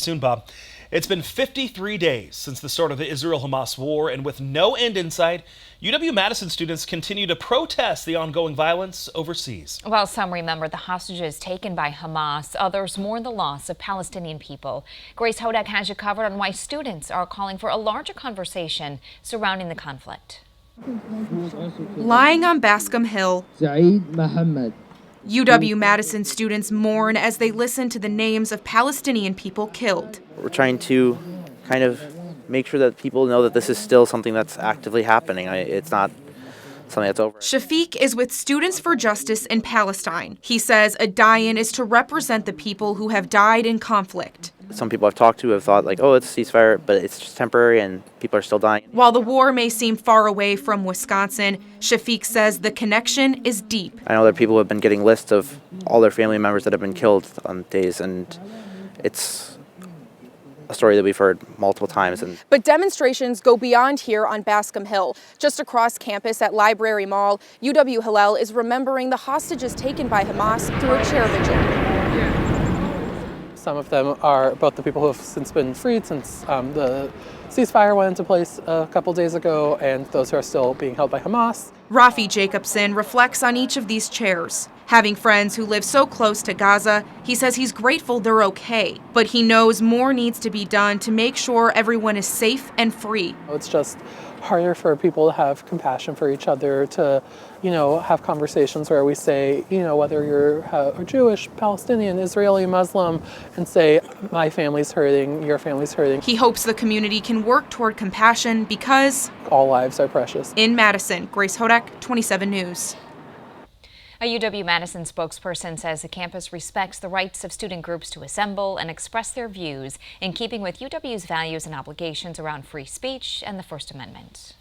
Soon, Bob. It's been 53 days since the start of the Israel-Hamas war, and with no end in sight, UW-Madison students continue to protest the ongoing violence overseas. While some remember the hostages taken by Hamas, others mourn the loss of Palestinian people. Grace Hodak has you covered on why students are calling for a larger conversation surrounding the conflict. Lying on Bascom Hill, UW-Madison students mourn as they listen to the names of Palestinian people killed. We're trying to kind of make sure that people know that this is still something that's actively happening. It's not something that's over. Shafiq is with Students for Justice in Palestine. He says a die-in is to represent the people who have died in conflict. Some people I've talked to have thought like, oh, it's a ceasefire, but it's just temporary and people are still dying. While the war may seem far away from Wisconsin, Shafiq says the connection is deep. I know that people have been getting lists of all their family members that have been killed on days, and it's a story that we've heard multiple times. But demonstrations go beyond here on Bascom Hill. Just across campus at Library Mall, UW-Hillel is remembering the hostages taken by Hamas through a chair vigil. Some of them are both the people who have since been freed since the ceasefire went into place a couple days ago, and those who are still being held by Hamas. Rafi Jacobson reflects on each of these chairs. Having friends who live so close to Gaza, he says he's grateful they're okay, but he knows more needs to be done to make sure everyone is safe and free. It's just harder for people to have compassion for each other, to, have conversations where we say, whether you're Jewish, Palestinian, Israeli, Muslim, and say, my family's hurting, your family's hurting. He hopes the community can work toward compassion because all lives are precious. In Madison, Grace Hodak, 27 News. A UW-Madison spokesperson says the campus respects the rights of student groups to assemble and express their views in keeping with UW's values and obligations around free speech and the First Amendment.